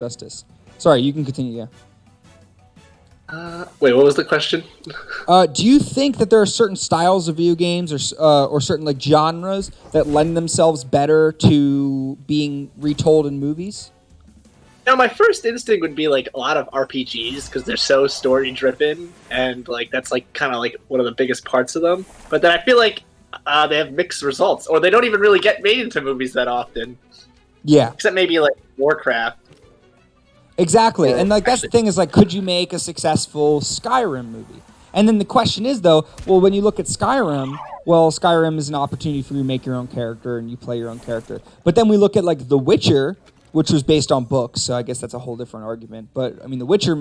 justice. Sorry, you can continue. Yeah. Wait, what was the question? Do you think that there are certain styles of video games or certain like genres that lend themselves better to being retold in movies? Now, my first instinct would be like a lot of RPGs because they're so story driven, and like that's like kind of like one of the biggest parts of them. But then I feel like they have mixed results, or they don't even really get made into movies that often. Yeah, Except maybe like Warcraft. exactly. And like that's the thing is like, could you make a successful Skyrim movie? And then the question is though, well, when you look at Skyrim, well, Skyrim is an opportunity for you to make your own character and you play your own character. But then we look at like The Witcher, which was based on books, so I guess that's a whole different argument. But I mean, The Witcher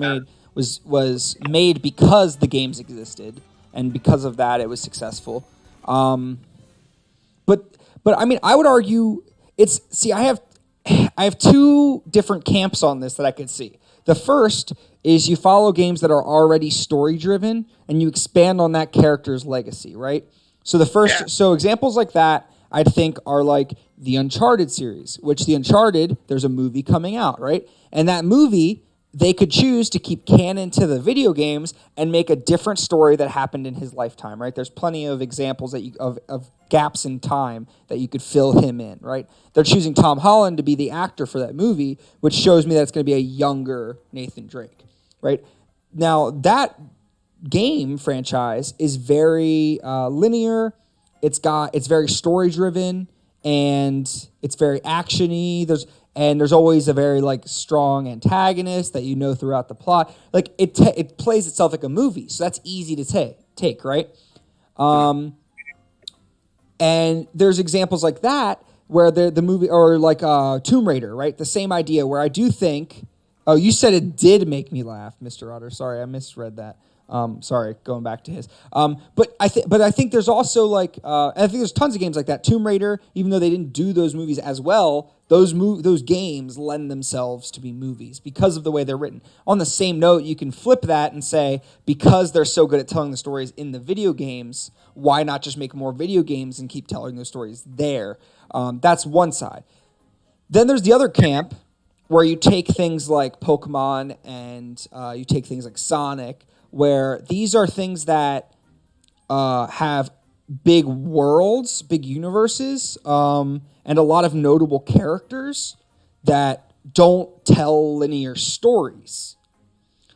was made because the games existed, and because of that, it was successful. But I mean, I would argue I have two different camps on this that I could see. The first is you follow games that are already story driven and you expand on that character's legacy, right? So so examples like that I think are like the Uncharted series, which there's a movie coming out, right? And that movie, they could choose to keep canon to the video games and make a different story that happened in his lifetime, right? There's plenty of examples of gaps in time that you could fill him in, right? They're choosing Tom Holland to be the actor for that movie, which shows me that it's going to be a younger Nathan Drake, right? Now, that game franchise is very linear. It's very story driven and it's very actiony. There's always a very like strong antagonist that you know throughout the plot. Like it plays itself like a movie, so that's easy to take, right? And there's examples like that where the movie or like Tomb Raider, right? The same idea where I do think. Oh, you said it did make me laugh, Mr. Otter. Sorry, I misread that. Sorry, going back to his. But I think there's also like I think there's tons of games like that. Tomb Raider, even though they didn't do those movies as well, those games lend themselves to be movies because of the way they're written. On the same note, you can flip that and say because they're so good at telling the stories in the video games, why not just make more video games and keep telling those stories there? That's one side. Then there's the other camp where you take things like Pokemon and you take things like Sonic, where these are things that have big worlds, big universes, and a lot of notable characters that don't tell linear stories.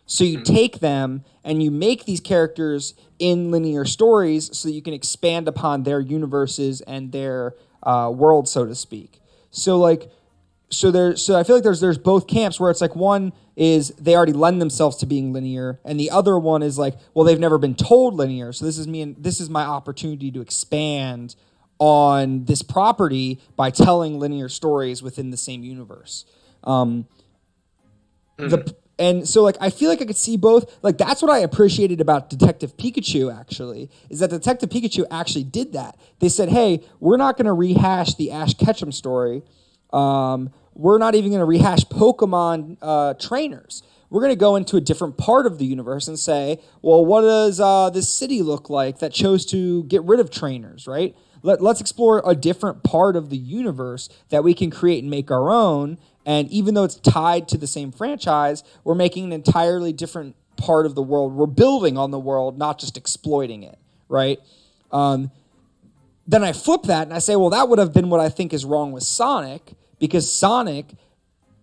So you take them and you make these characters in linear stories so that you can expand upon their universes and their world, so to speak. So I feel like there's both camps where it's like one is they already lend themselves to being linear, and the other one is like, well, they've never been told linear, so this is my opportunity to expand on this property by telling linear stories within the same universe. And so like I feel like I could see both. Like that's what I appreciated about Detective Pikachu actually, is that Detective Pikachu actually did that. They said, hey, we're not going to rehash the Ash Ketchum story. We're not even going to rehash Pokemon trainers. We're going to go into a different part of the universe and say, well, what does this city look like that chose to get rid of trainers, right? Let's explore a different part of the universe that we can create and make our own. And even though it's tied to the same franchise, we're making an entirely different part of the world. We're building on the world, not just exploiting it, right? Then I flip that and I say, well, that would have been what I think is wrong with Sonic, because Sonic,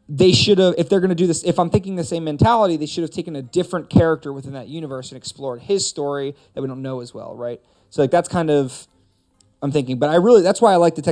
they should have, if they're going to do this, if I'm thinking the same mentality, they should have taken a different character within that universe and explored his story that we don't know as well, right? So like that's kind of, I'm thinking, but that's why I like Detective